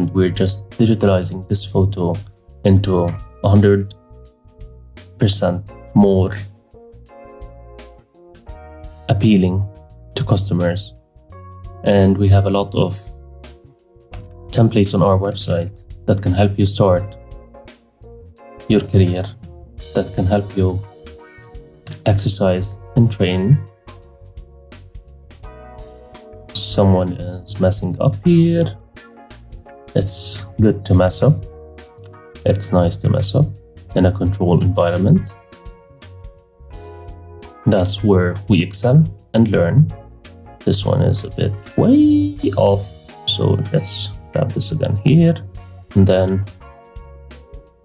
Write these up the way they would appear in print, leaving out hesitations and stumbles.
mentioned, we're just digitalizing this photo into 100% more appealing to customers. And we have a lot of templates on our website that can help you start your career, that can help you exercise and train. Someone is messing up here. It's good to mess up. It's nice to mess up in a controlled environment. That's where we excel and learn. This one is a bit way off, so let's grab this again here, and then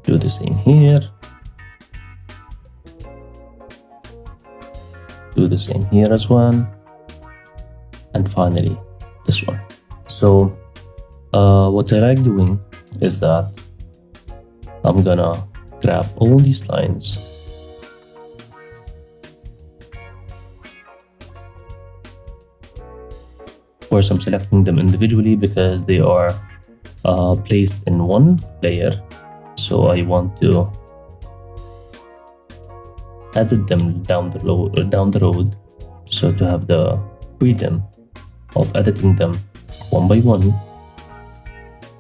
do the same here. Do the same here as well. And finally, this one. So what I like doing is that I'm gonna grab all these lines Of course, I'm selecting them individually because they are placed in one layer. So I want to edit them down the road. So to have the freedom of editing them one by one,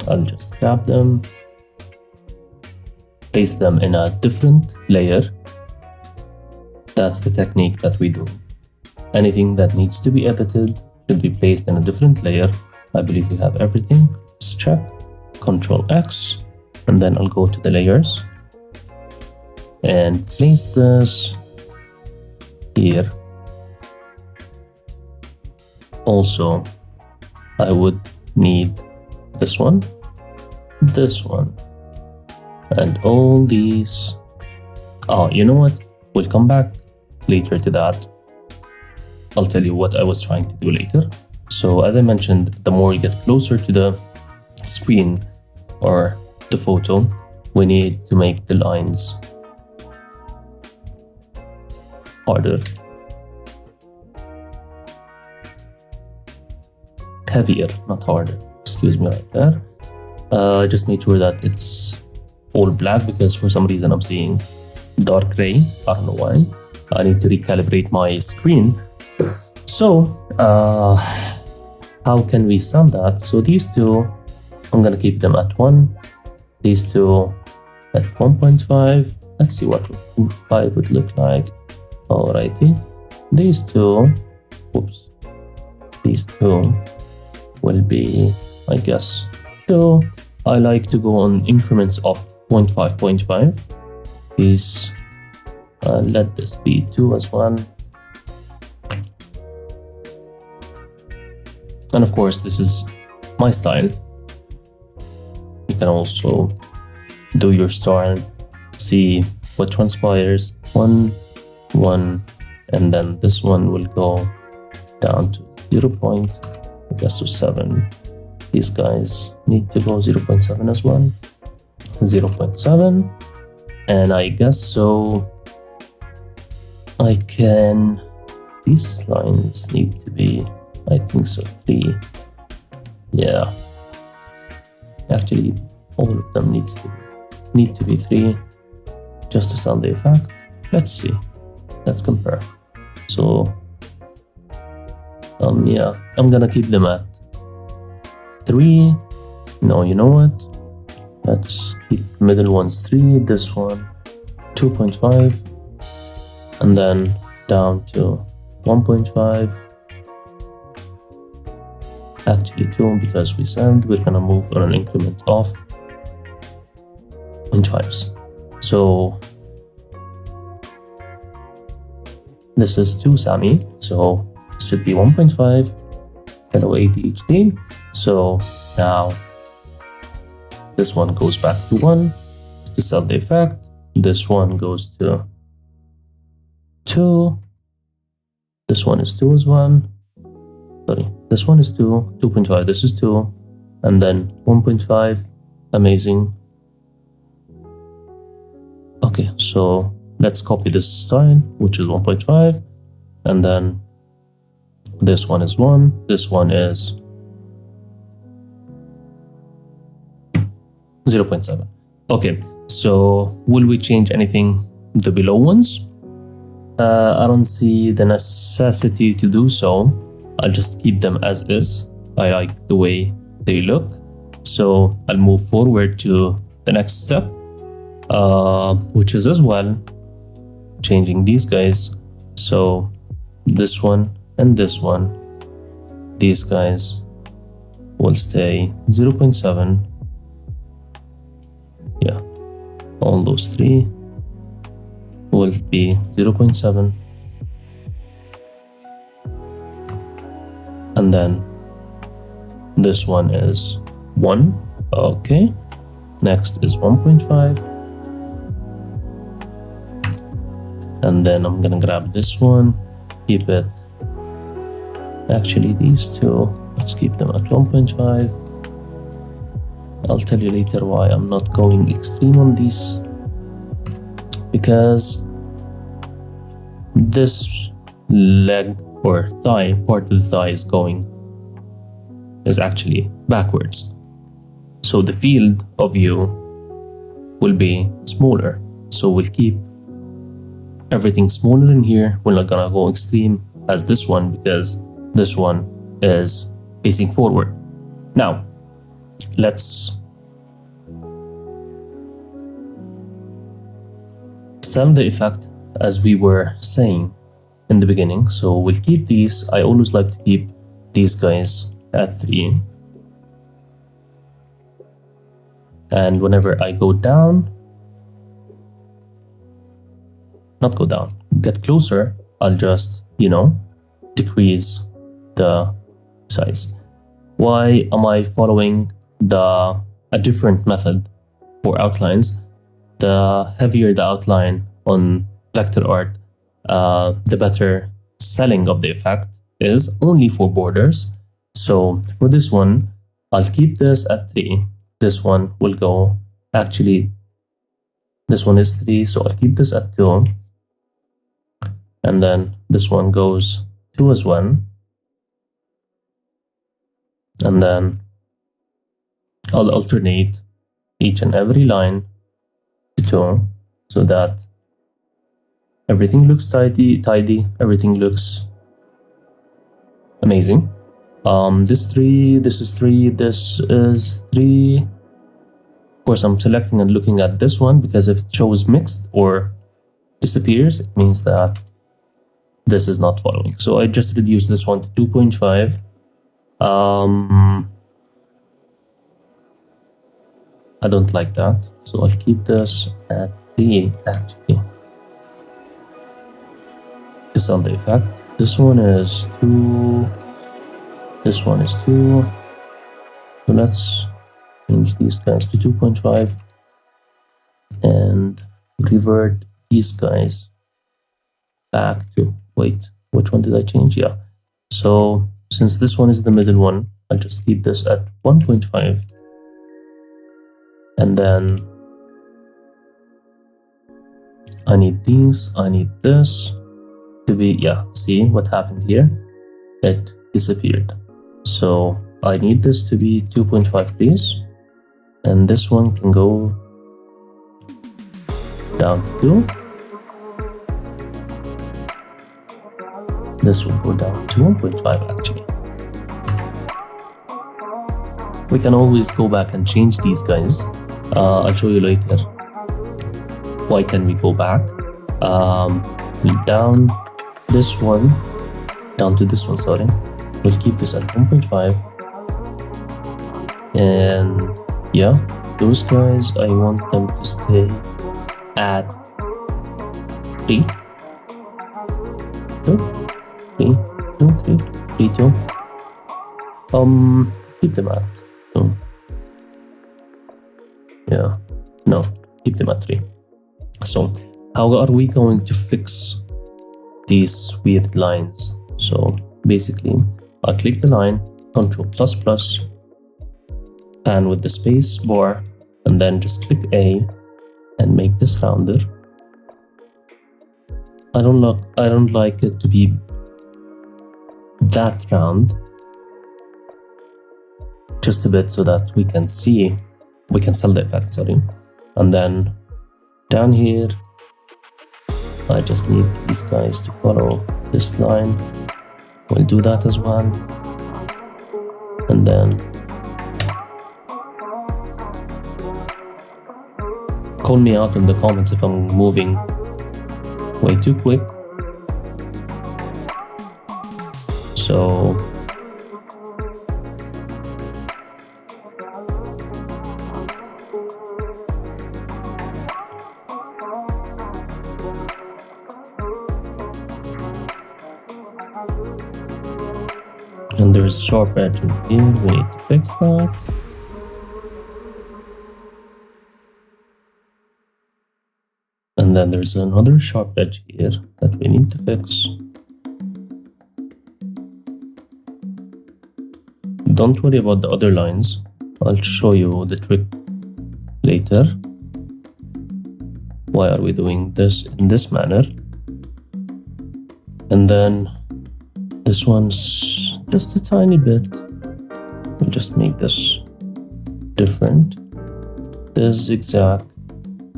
I'll just grab them, place them in a different layer. That's the technique that we do. Anything that needs to be edited should be placed in a different layer. I believe we have everything. Let's check. Control X, and then I'll go to the layers and place this here. Also, I would need this one, and all these. Oh, you know what? We'll come back later to that. I'll tell you what I was trying to do later. So as I mentioned, the more you get closer to the screen or the photo, we need to make the lines harder, heavier, not harder. Excuse me right there. Just make sure that it's all black because for some reason I'm seeing dark gray. I don't know why. I need to recalibrate my screen. So how can we sum that? So these two, I'm gonna keep them at 1. These two at 1.5. Let's see what 5 would look like. Alrighty. These two will be, I guess, 2. I like to go on increments of 0.5. These, let this be 2 as well. And of course, this is my style. You can also do your style, see what transpires. 1, 1, and then this one will go down to 0.7. These guys need to go 0.7 as well. 0.7, and I guess so. I can. These lines need to be, I think so, 3. Yeah. Actually, all of them need to be 3, just to sound the effect. Let's see. Let's compare. So, yeah, I'm gonna keep them at 3. No, you know what? Let's keep the middle ones 3. This one 2.5, and then down to 1.5. Actually 2, because we said we're gonna move on an increment of 0.5s. So this is 2 Sami, so it should be 1.5 hello ADHD. So now this one goes back to 1 to sell the effect. This one goes to 2. This one is 2 as well. Sorry, this one is 2, 2.5, this is 2, and then 1.5, amazing. Okay, so let's copy this style, which is 1.5, and then this one is 1, this one is 0.7. Okay, so will we change anything the below ones? I don't see the necessity to do so. I'll just keep them as is. I like the way they look. So I'll move forward to the next step, which is as well changing these guys. So this one and this one, these guys will stay 0.7. Yeah, all those three will be 0.7. And then this one is 1. Okay, next is 1.5. And then I'm gonna grab this one, keep it, actually these two, let's keep them at 1.5. I'll tell you later why I'm not going extreme on these, because this leg or thigh, part of the thigh is actually backwards. So the field of view will be smaller. So we'll keep everything smaller in here. We're not gonna go extreme as this one because this one is facing forward. Now, let's sell the effect as we were saying in the beginning. So we'll keep these. I always like to keep these guys at 3. And whenever I go down, not go down, get closer, I'll just, decrease the size. Why am I following a different method for outlines? The heavier the outline on vector art, the better selling of the effect is, only for borders. So for this one, I'll keep this at 3. This one will go, actually, this one is 3, so I'll keep this at 2. And then this one goes 2 as well. And then I'll alternate each and every line to 2 so that everything looks tidy, everything looks amazing. This 3, this is 3, this is 3. Of course, I'm selecting and looking at this one because if it shows mixed or disappears, it means that this is not following. So I just reduced this one to 2.5. I don't like that, so I'll keep this at 3 actually. This on the effect. This one is 2. This one is 2. So let's change these guys to 2.5 and revert these guys back to, wait, which one did I change? Yeah. So since this one is the middle one, I'll just keep this at 1.5. And then I need these, I need this to be, yeah, see what happened here? It disappeared. So I need this to be 2.5, please. And this one can go down to 2. This will go down to 1.5 actually. We can always go back and change these guys. I'll show you later. Why can we go back? Down this one, down to this one, sorry. We'll keep this at 1.5. And yeah, those guys, I want them to stay at 3. 2, 3, 2, 3, 3, 2. Keep them at 2. Yeah, no, keep them at 3. So how are we going to fix these weird lines? So basically, I'll click the line, Ctrl++, and with the space bar, and then just click A and make this rounder. I don't like it to be that round. Just a bit so that we can see we can sell the effect, sorry. And then down here, I just need these guys to follow this line. We'll do that as well. And then call me out in the comments if I'm moving way too quick. So and there's a sharp edge in here, we need to fix that. And then there's another sharp edge here that we need to fix. Don't worry about the other lines. I'll show you the trick later. Why are we doing this in this manner? And then this one's just a tiny bit. We'll just make this different. This zigzag.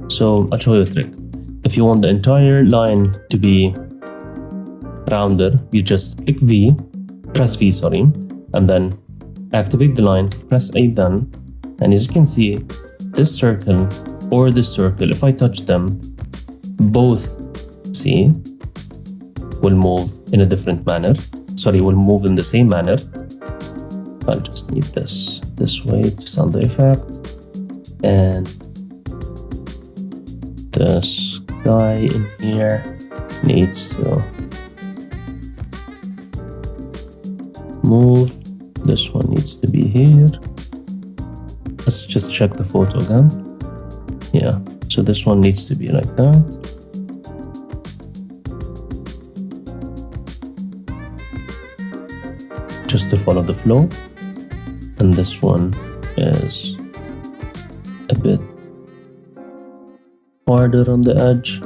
So I'll show you a trick. If you want the entire line to be rounder, you just click V, press V, sorry, and then activate the line, press A done, and as you can see, this circle or this circle, if I touch them, both, see, will move in a different manner. Sorry, will move in the same manner. I'll just need this way to sell the effect. And this guy in here needs to move. This one needs to be here. Let's just check the photo again. Yeah, so this one needs to be like that. Just to follow the flow. And this one is a bit harder on the edge.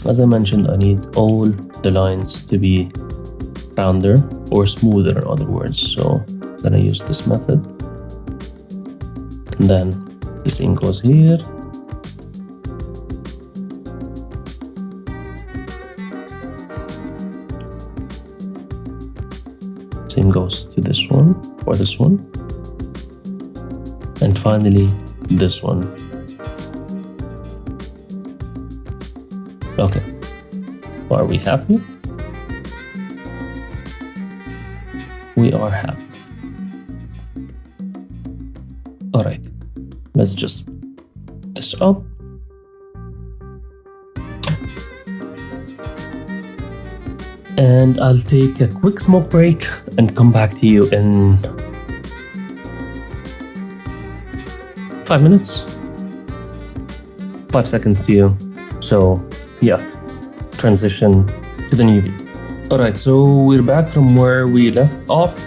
As I mentioned, I need all the lines to be rounder or smoother, in other words. So I'm gonna use this method. And then the same goes here. Same goes to this one or this one. And finally, this one. Okay. Are we happy? We are happy. All right. Let's just put this up. And I'll take a quick smoke break and come back to you in 5 minutes. 5 seconds to you. So yeah, transition to the new view. All right, so we're back from where we left off.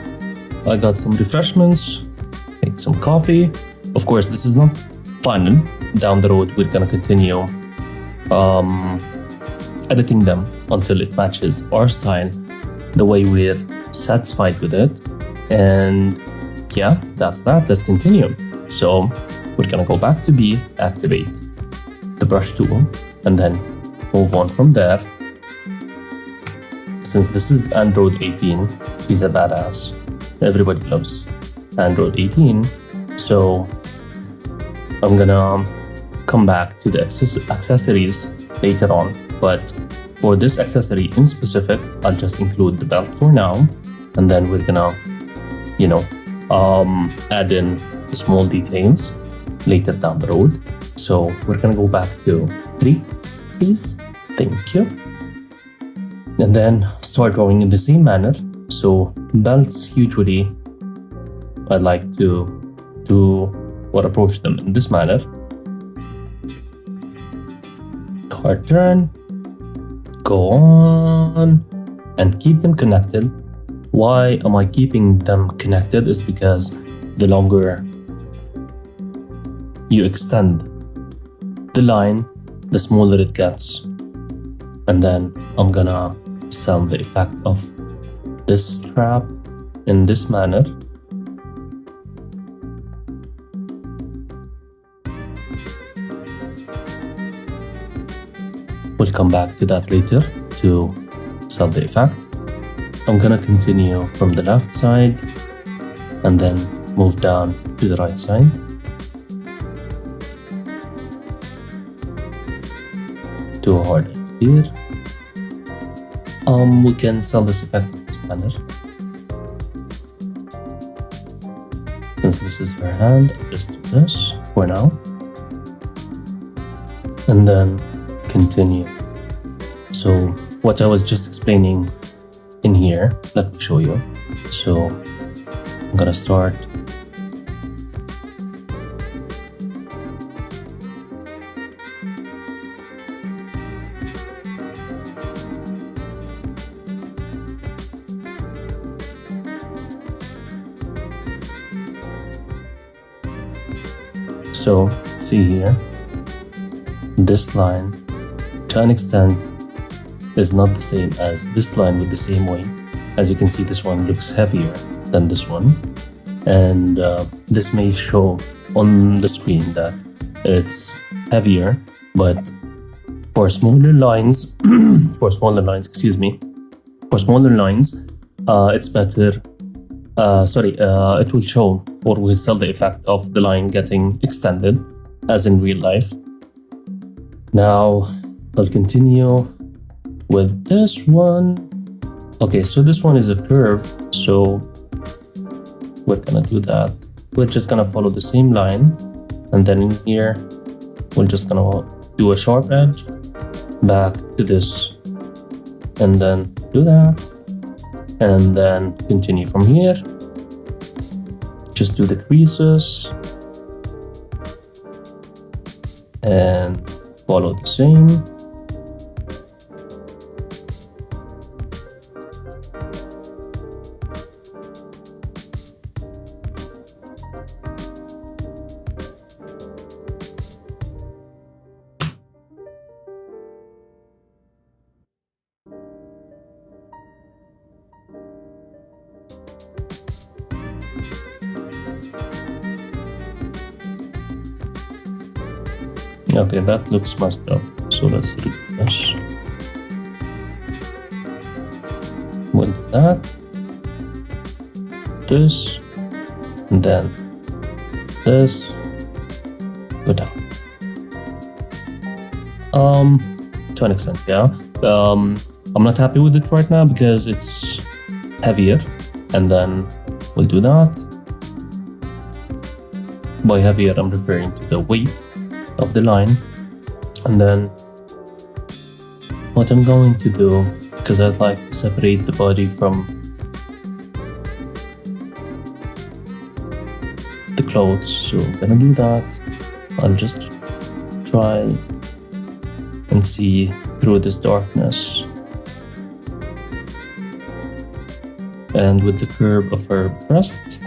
I got some refreshments, made some coffee. Of course, this is not final. Down the road, we're gonna continue editing them until it matches our style, the way we're satisfied with it. And yeah, that's that. Let's continue. So we're gonna go back to B, activate the brush tool, and then move on from there. Since this is Android 18, he's a badass. Everybody loves Android 18. So I'm gonna come back to the accessories later on. But for this accessory in specific, I'll just include the belt for now. And then we're gonna, add in the small details later down the road. So we're gonna go back to 3, please. Thank you. And then start drawing in the same manner. So belts, usually I like to do or approach them in this manner. Card turn, go on, and keep them connected. Why am I keeping them connected? Is because the longer you extend the line, the smaller it gets. And then I'm gonna sell the effect of this strap in this manner. We'll come back to that later to solve the effect. I'm gonna continue from the left side and then move down to the right side. Do a hard edge here. We can solve this effect in this manner. Since this is her hand, I'll just do this for now. And then continue. So what I was just explaining in here, let me show you. So I'm gonna start so see here, this line to an extent is not the same as this line with the same weight. As you can see, this one looks heavier than this one, and this may show on the screen that it's heavier, but for smaller lines for smaller lines, it's better. It will show or will sell the effect of the line getting extended as in real life. Now I'll continue with this one. Okay, so this one is a curve, so we're gonna do that. We're just gonna follow the same line, and then in here we're just gonna do a sharp edge back to this, and then do that, and then continue from here. Just do the creases and follow the same. Okay, that looks messed up, so let's do this. We'll do that, this, and then this, go down. To an extent, yeah. I'm not happy with it right now because it's heavier, and then we'll do that. By heavier, I'm referring to the weight of the line. And then what I'm going to do, because I'd like to separate the body from the clothes, so I'm gonna do that. I'll just try and see through this darkness, and with the curve of her breast.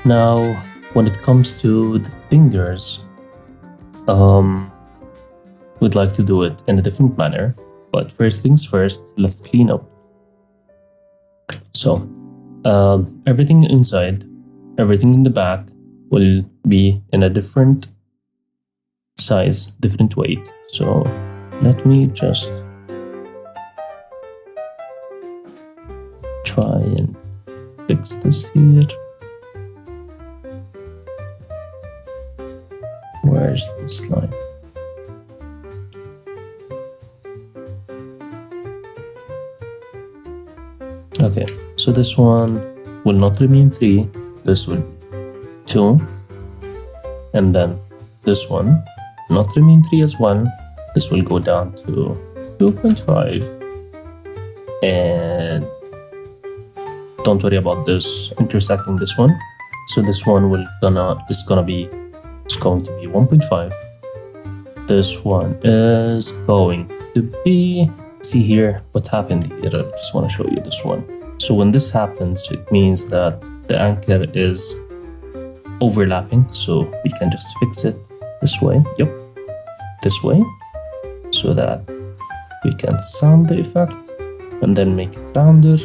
Now, when it comes to the fingers, we'd like to do it in a different manner. But first things first, let's clean up. So, everything inside, everything in the back will be in a different size, different weight. So, let me just try and fix this here. Where's this line? Okay, so this one will not remain 3, this will be 2, and then this one not remain 3 as well, this will go down to 2.5, and don't worry about this intersecting this one. So this one is going to be 1.5. This one is going to be, see here what happened here. I just want to show you this one. So when this happens, it means that the anchor is overlapping, so we can just fix it this way. Yep, this way, so that we can sound the effect and then make it rounder.